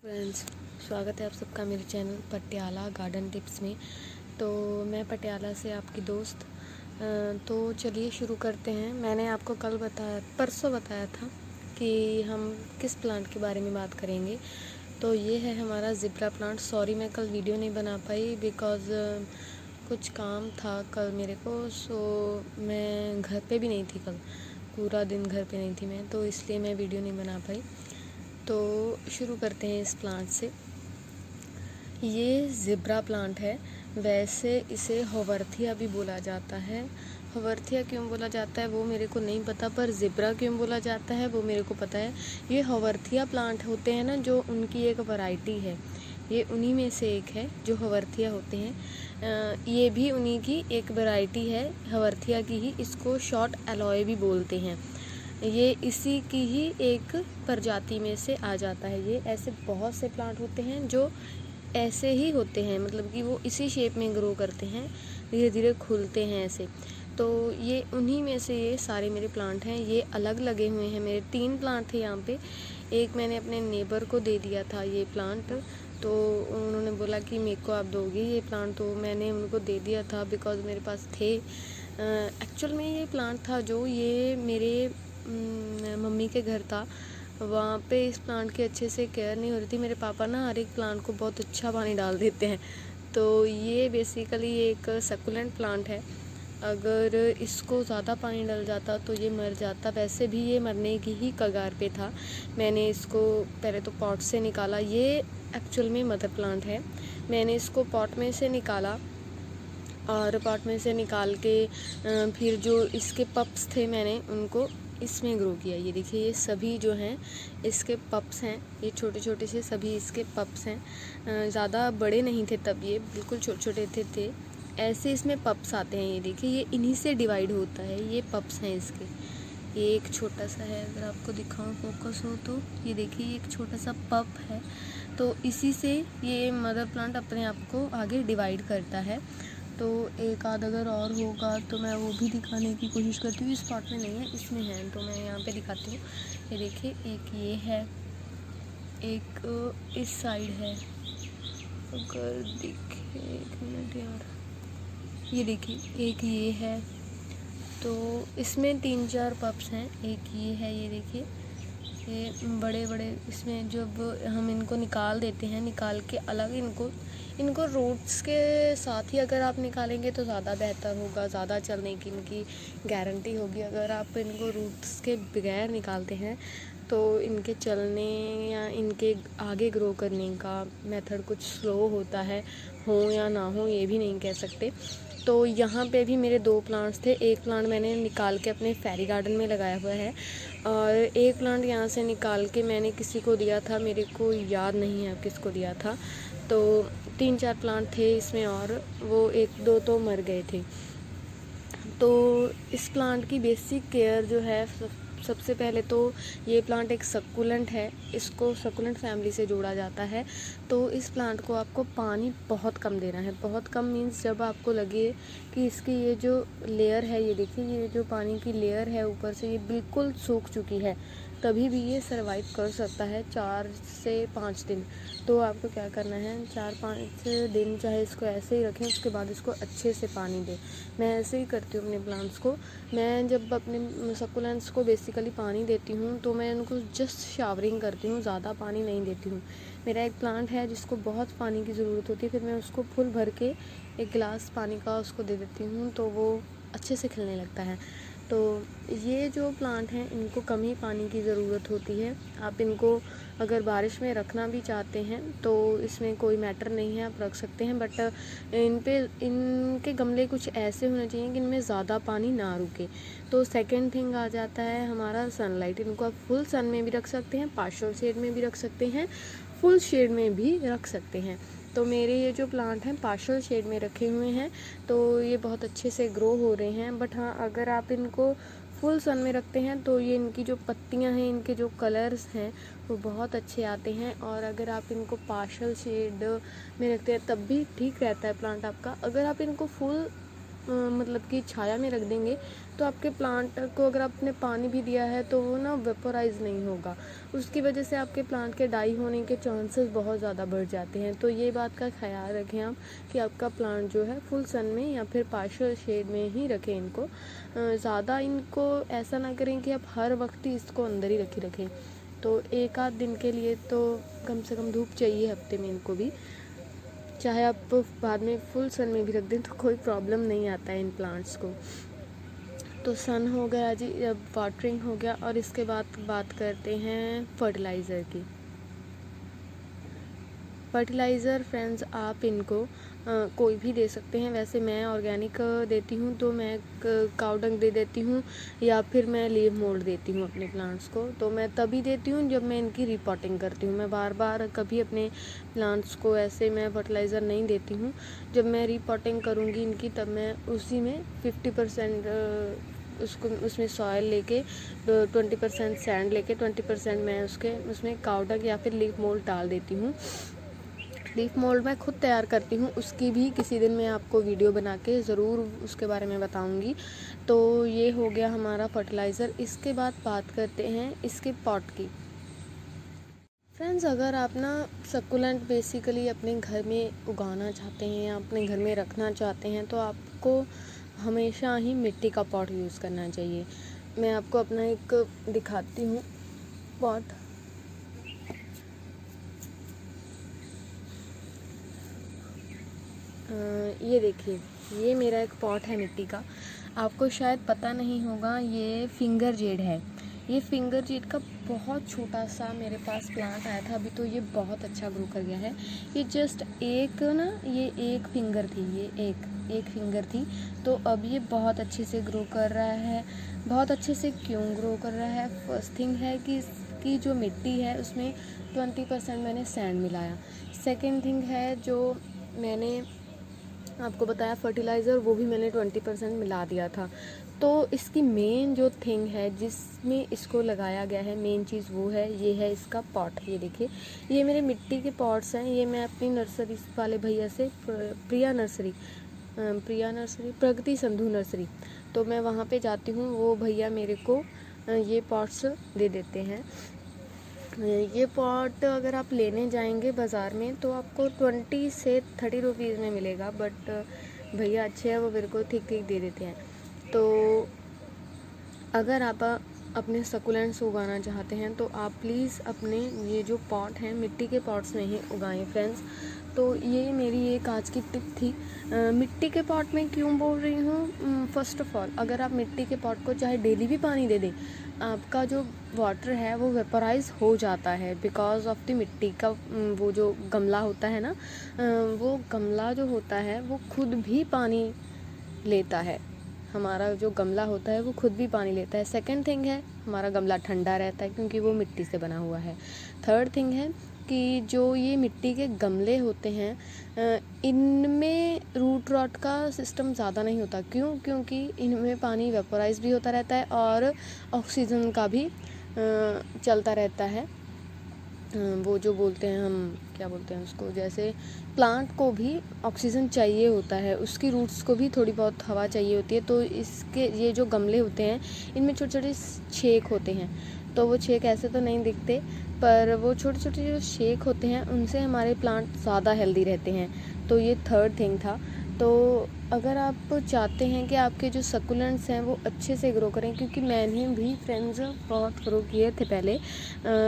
Friends, स्वागत है आप सबका मेरे चैनल पटियाला गार्डन टिप्स में। तो मैं पटियाला से आपकी दोस्त। तो चलिए शुरू करते हैं। मैंने आपको परसों बताया था कि हम किस प्लांट के बारे में बात करेंगे। तो ये है हमारा ज़िब्रा प्लांट। सॉरी मैं कल वीडियो नहीं बना पाई बिकॉज़ कुछ काम था कल मेरे को। सो मैं घर पे भी नहीं थी कल, पूरा दिन घर पे नहीं थी मैं, तो इसलिए मैं वीडियो नहीं बना पाई। तो शुरू करते हैं इस प्लांट से। ये ज़िब्रा प्लांट है। वैसे इसे होवरथिया भी बोला जाता है। होवरथिया क्यों बोला जाता है वो मेरे को नहीं पता, पर ज़िब्रा क्यों बोला जाता है वो मेरे को पता है। ये होवरथिया प्लांट होते हैं ना, जो उनकी एक वैरायटी है, ये उन्हीं में से एक है जो होवरथिया होते हैं। ये भी उन्हीं की एक वैरायटी है, होवरथिया की ही। इसको शॉर्ट एलॉय भी बोलते हैं। ये इसी की ही एक प्रजाति में से आ जाता है। ये ऐसे बहुत से प्लांट होते हैं जो ऐसे ही होते हैं, मतलब कि वो इसी शेप में ग्रो करते हैं, धीरे धीरे खुलते हैं ऐसे। तो ये उन्हीं में से ये सारे मेरे प्लांट हैं। ये अलग लगे हुए हैं। मेरे 3 प्लांट थे यहाँ पे। एक मैंने अपने नेबर को दे दिया था ये प्लांट, तो उन्होंने बोला कि मेरे को आप दोगे ये प्लांट, तो मैंने उनको दे दिया था बिकॉज़ मेरे पास थे। एक्चुअल में ये प्लांट था जो ये मेरे मम्मी के घर था, वहाँ पे इस प्लांट की अच्छे से केयर नहीं हो रही थी। मेरे पापा ना हर एक प्लांट को बहुत अच्छा पानी डाल देते हैं। तो ये बेसिकली एक सकुलेंट प्लांट है। अगर इसको ज़्यादा पानी डल जाता तो ये मर जाता। वैसे भी ये मरने की ही कगार पे था। मैंने इसको पहले तो पॉट से निकाला। ये एक्चुअल में मदर प्लांट है। मैंने इसको पॉट में से निकाला और पॉट में से निकाल के फिर जो इसके पप्स थे मैंने उनको इसमें ग्रो किया। ये देखिए, ये सभी जो हैं इसके पप्स हैं। ये छोटे छोटे से सभी इसके पप्स हैं। ज़्यादा बड़े नहीं थे तब, ये बिल्कुल छोटे छोटे थे। ऐसे इसमें पप्स आते हैं। ये देखिए, ये इन्हीं से डिवाइड होता है। ये पप्स हैं इसके। ये एक छोटा सा है, अगर आपको दिखाऊं फोकस हो तो ये देखिए, एक छोटा सा पप है। तो इसी से ये मदर प्लांट अपने आप को आगे डिवाइड करता है। तो एक आध अगर और होगा तो मैं वो भी दिखाने की कोशिश करती हूँ। इस पॉट में नहीं है, इसमें है, तो मैं यहाँ पे दिखाती हूँ। ये देखिए, एक ये है, एक इस साइड है। अगर दिखे, एक मिनट यार, ये देखिए, एक ये है। तो इसमें 3-4 पप्स हैं। एक ये है, ये देखिए, ये बड़े बड़े। इसमें जब हम इनको निकाल देते हैं, निकाल के अलग इनको रूट्स के साथ ही अगर आप निकालेंगे तो ज़्यादा बेहतर होगा, ज़्यादा चलने की इनकी गारंटी होगी। अगर आप इनको रूट्स के बगैर निकालते हैं तो इनके चलने या इनके आगे ग्रो करने का मेथड कुछ स्लो होता है, हो या ना हो ये भी नहीं कह सकते। तो यहाँ पे भी मेरे 2 प्लांट्स थे। एक प्लांट मैंने निकाल के अपने फेरी गार्डन में लगाया हुआ है, और एक प्लांट यहाँ से निकाल के मैंने किसी को दिया था, मेरे को याद नहीं है किसको दिया था। तो 3-4 प्लांट थे इसमें, और वो 1-2 तो मर गए थे। तो इस प्लांट की बेसिक केयर जो है, सबसे पहले तो ये प्लांट एक सकुलेंट है। इसको सकुलेंट फैमिली से जोड़ा जाता है। तो इस प्लांट को आपको पानी बहुत कम देना है। बहुत कम मीन्स जब आपको लगे कि इसकी ये जो लेयर है, ये देखिए, ये जो पानी की लेयर है ऊपर से ये बिल्कुल सूख चुकी है, तभी भी ये सर्वाइव कर सकता है 4 से 5 दिन। तो आपको क्या करना है, 4-5 दिन चाहे इसको ऐसे ही रखें, उसके बाद इसको अच्छे से पानी दें। मैं ऐसे ही करती हूँ अपने प्लांट्स को। मैं जब अपने सकुलेंट्स को बेसिकली पानी देती हूँ तो मैं उनको जस्ट शावरिंग करती हूँ, ज़्यादा पानी नहीं देती हूँ। मेरा एक प्लांट है जिसको बहुत पानी की ज़रूरत होती है, फिर मैं उसको फुल भर के 1 गिलास पानी का उसको दे देती हूँ, तो वो अच्छे से खिलने लगता है। तो ये जो प्लांट हैं इनको कम ही पानी की ज़रूरत होती है। आप इनको अगर बारिश में रखना भी चाहते हैं तो इसमें कोई मैटर नहीं है, आप रख सकते हैं। बट इनके गमले कुछ ऐसे होने चाहिए कि इनमें ज़्यादा पानी ना रुके। तो सेकंड थिंग आ जाता है हमारा सनलाइट। इनको आप फुल सन में भी रख सकते हैं, पार्शियल शेड में भी रख सकते हैं, फुल शेड में भी रख सकते हैं। तो मेरे ये जो प्लांट हैं पार्शियल शेड में रखे हुए हैं, तो ये बहुत अच्छे से ग्रो हो रहे हैं। बट हाँ, अगर आप इनको फुल सन में रखते हैं तो ये इनकी जो पत्तियां हैं, इनके जो कलर्स हैं वो बहुत अच्छे आते हैं। और अगर आप इनको पार्शियल शेड में रखते हैं तब भी ठीक रहता है प्लांट आपका। अगर आप इनको फुल मतलब कि छाया में रख देंगे तो आपके प्लांट को अगर आपने पानी भी दिया है तो वो ना वेपोराइज नहीं होगा, उसकी वजह से आपके प्लांट के डाई होने के चांसेस बहुत ज़्यादा बढ़ जाते हैं। तो ये बात का ख्याल रखें आप कि आपका प्लांट जो है फुल सन में या फिर पार्शियल शेड में ही रखें इनको। ज़्यादा इनको ऐसा ना करें कि आप हर वक्त ही इसको अंदर ही रखें। तो एक आध दिन के लिए तो कम से कम धूप चाहिए हफ्ते में इनको भी, चाहे आप बाद में फुल सन में भी रख दें तो कोई प्रॉब्लम नहीं आता है इन प्लांट्स को। तो सन हो गया जी, अब वाटरिंग हो गया, और इसके बाद बात करते हैं फर्टिलाइज़र की। फर्टिलाइज़र फ्रेंड्स आप इनको कोई भी दे सकते हैं। वैसे मैं ऑर्गेनिक देती हूँ, तो मैं काऊ डंग दे देती हूँ या फिर मैं लीफ मोल्ड देती हूँ अपने प्लांट्स को। तो मैं तभी देती हूँ जब मैं इनकी रिपोर्टिंग करती हूँ। मैं बार बार कभी अपने प्लांट्स को ऐसे मैं फर्टिलाइज़र नहीं देती हूँ। जब मैं रिपोर्टिंग करूँगी इनकी तब मैं उसी में 50% उसमें सॉयल लेके 20% सैंड लेके 20% मैं उसमें काऊ डंग या फिर लीफ मोल्ड डाल देती हूँ। लीफ मोल्ड मैं खुद तैयार करती हूँ, उसकी भी किसी दिन मैं आपको वीडियो बना के ज़रूर उसके बारे में बताऊँगी। तो ये हो गया हमारा फर्टिलाइज़र। इसके बाद बात करते हैं इसके पॉट की। फ्रेंड्स, अगर आप ना सक्कुलेंट बेसिकली अपने घर में उगाना चाहते हैं या अपने घर में रखना चाहते हैं तो आपको हमेशा ही मिट्टी का पॉट यूज़ करना चाहिए। मैं आपको अपना एक दिखाती हूँ पॉट। ये देखिए, ये मेरा एक पॉट है मिट्टी का। आपको शायद पता नहीं होगा, ये फिंगर जेड है। ये फिंगर जेड का बहुत छोटा सा मेरे पास प्लांट आया था, अभी तो ये बहुत अच्छा ग्रो कर गया है। ये जस्ट ये एक फिंगर थी, ये एक फिंगर थी, तो अब ये बहुत अच्छे से ग्रो कर रहा है। बहुत अच्छे से क्यों ग्रो कर रहा है? फर्स्ट थिंग है कि इसकी जो मिट्टी है उसमें 20% मैंने सैंड मिलाया। सेकेंड थिंग है, जो मैंने आपको बताया फर्टिलाइज़र, वो भी मैंने 20% मिला दिया था। तो इसकी मेन जो थिंग है जिसमें इसको लगाया गया है, मेन चीज़ वो है, ये है इसका पॉट। ये देखिए, ये मेरे मिट्टी के पॉट्स हैं। ये मैं अपनी नर्सरी वाले भैया से, प्रगति संधू नर्सरी, तो मैं वहाँ पे जाती हूँ, वो भैया मेरे को ये पॉट्स दे देते हैं। ये पॉट अगर आप लेने जाएंगे बाज़ार में तो आपको 20 से 30 रुपीज़ में मिलेगा, बट भैया अच्छे हैं, वो मेरे को ठीक दे देते हैं। तो अगर आप अपने सकुलेंट्स उगाना चाहते हैं तो आप प्लीज़ अपने ये जो पॉट हैं मिट्टी के पॉट्स में ही उगाएं फ्रेंड्स। तो ये मेरी एक आज की टिप थी। मिट्टी के पॉट में क्यों बोल रही हूँ? फर्स्ट ऑफ ऑल, अगर आप मिट्टी के पॉट को चाहे डेली भी पानी दे दें, आपका जो वाटर है वो वेपराइज हो जाता है बिकॉज ऑफ द मिट्टी का वो जो गमला होता है ना, वो गमला जो होता है वो खुद भी पानी लेता है। हमारा जो गमला होता है वो खुद भी पानी लेता है। सेकंड थिंग है, हमारा गमला ठंडा रहता है क्योंकि वो मिट्टी से बना हुआ है। थर्ड थिंग है कि जो ये मिट्टी के गमले होते हैं इनमें रूट रॉट का सिस्टम ज़्यादा नहीं होता। क्यों? क्योंकि इनमें पानी वेपोराइज भी होता रहता है और ऑक्सीजन का भी चलता रहता है। वो जो बोलते हैं, हम क्या बोलते हैं उसको, जैसे प्लांट को भी ऑक्सीजन चाहिए होता है, उसकी रूट्स को भी थोड़ी बहुत हवा चाहिए होती है। तो इसके ये जो गमले होते हैं इनमें छोटे छोटे छेक होते हैं। तो वो छेक ऐसे तो नहीं दिखते, पर वो छोटे छोटे जो छेक होते हैं उनसे हमारे प्लांट ज़्यादा हेल्दी रहते हैं। तो ये थर्ड थिंग था। तो अगर आप चाहते हैं कि आपके जो सकुलेंट्स हैं वो अच्छे से ग्रो करें, क्योंकि मैंने भी फ्रेंड्स बहुत ग्रो किए थे पहले।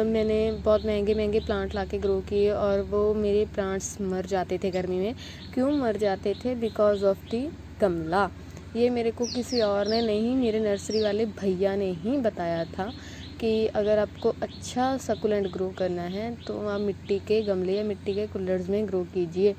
मैंने बहुत महंगे प्लांट लाके ग्रो किए और वो मेरे प्लांट्स मर जाते थे गर्मी में। क्यों मर जाते थे? बिकॉज ऑफ दी गमला। ये मेरे को किसी और ने नहीं, मेरे नर्सरी वाले भैया ने ही बताया था कि अगर आपको अच्छा सकुलेंट ग्रो करना है तो आप मिट्टी के गमले या मिट्टी के कुल्लर्स में ग्रो कीजिए।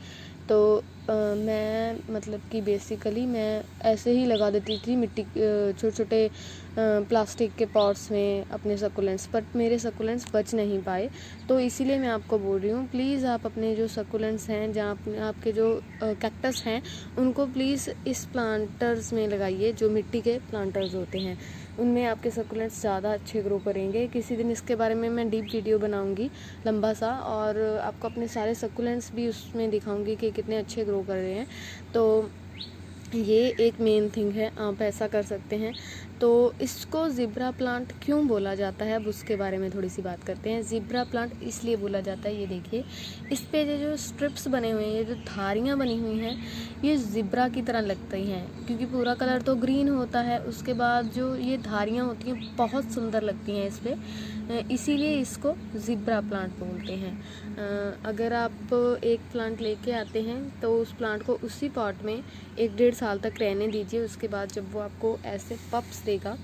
तो मैं मतलब कि बेसिकली मैं ऐसे ही लगा देती थी मिट्टी छोटे छोटे प्लास्टिक के पॉट्स में अपने सकुलेंट्स, बट मेरे सकुलेंट्स बच नहीं पाए। तो इसीलिए मैं आपको बोल रही हूँ, प्लीज़ आप अपने जो सकुलेंट्स हैं, जहाँ आपके जो कैक्टस हैं, उनको प्लीज़ इस प्लांटर्स में लगाइए, जो मिट्टी के प्लांटर्स होते हैं। उनमें आपके सकुलेंट्स ज़्यादा अच्छे ग्रो करेंगे। किसी दिन इसके बारे में मैं डीप वीडियो बनाऊंगी लंबा सा, और आपको अपने सारे सकुलेंट्स भी उसमें दिखाऊंगी कि कितने अच्छे ग्रो कर रहे हैं। तो ये एक मेन थिंग है, आप ऐसा कर सकते हैं। तो इसको ज़िब्रा प्लांट क्यों बोला जाता है, अब उसके बारे में थोड़ी सी बात करते हैं। ज़िब्रा प्लांट इसलिए बोला जाता है, ये देखिए इस पे जो स्ट्रिप्स बने हुए हैं, ये जो धारियाँ बनी हुई हैं, ये ज़िब्रा की तरह लगती हैं, क्योंकि पूरा कलर तो ग्रीन होता है। उसके बाद जो ये धारियाँ होती हैं बहुत सुंदर लगती हैं इस पर, इसीलिए इसको ज़िब्रा प्लांट बोलते हैं। अगर आप एक प्लांट लेके आते हैं तो उस प्लांट को उसी पॉट में 1-1.5 साल तक रहने दीजिए। उसके बाद जब वो आपको ऐसे पप्स देगा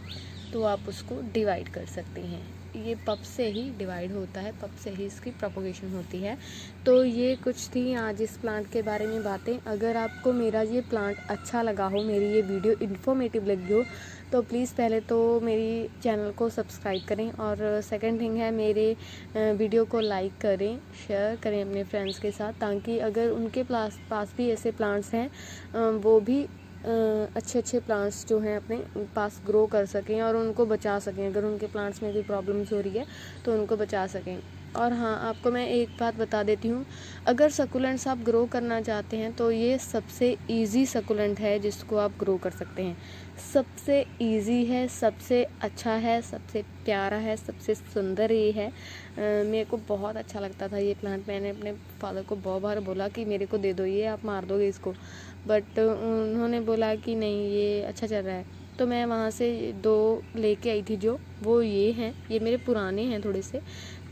तो आप उसको डिवाइड कर सकते हैं। ये पप से ही डिवाइड होता है, पप से ही इसकी प्रोपोगेशन होती है। तो ये कुछ थी आज इस प्लांट के बारे में बातें। अगर आपको मेरा ये प्लांट अच्छा लगा हो, मेरी ये वीडियो इन्फॉर्मेटिव लगी हो, तो प्लीज़ पहले तो मेरी चैनल को सब्सक्राइब करें, और सेकंड थिंग है मेरे वीडियो को लाइक करें, शेयर करें अपने फ्रेंड्स के साथ, ताकि अगर उनके पास भी ऐसे प्लांट्स हैं वो भी अच्छे अच्छे प्लांट्स जो हैं अपने पास ग्रो कर सकें और उनको बचा सकें। अगर उनके प्लांट्स में कोई प्रॉब्लम्स हो रही है तो उनको बचा सकें। और हाँ, आपको मैं एक बात बता देती हूँ, अगर सकुलेंट्स आप ग्रो करना चाहते हैं तो ये सबसे इजी सकुलेंट है जिसको आप ग्रो कर सकते हैं। सबसे इजी है, सबसे अच्छा है, सबसे प्यारा है, सबसे सुंदर ये है। मेरे को बहुत अच्छा लगता था ये प्लांट। मैंने अपने फादर को बहुत बार बोला कि मेरे को दे दो, ये आप मार दोगे इसको, बट उन्होंने बोला कि नहीं ये अच्छा चल रहा है। तो मैं वहाँ से 2 लेके आई थी, जो वो ये हैं, ये मेरे पुराने हैं थोड़े से,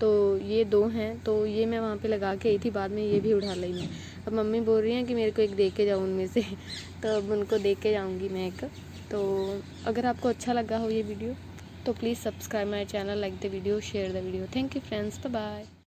तो ये 2 हैं। तो ये मैं वहाँ पे लगा के आई थी, बाद में ये भी उठा ली मैं। अब मम्मी बोल रही हैं कि मेरे को एक दे के जाओ उनमें से तो अब उनको दे के जाऊँगी मैं एक। तो अगर आपको अच्छा लगा हो ये वीडियो तो please subscribe my channel, like the video, share the video. Thank you friends, bye bye.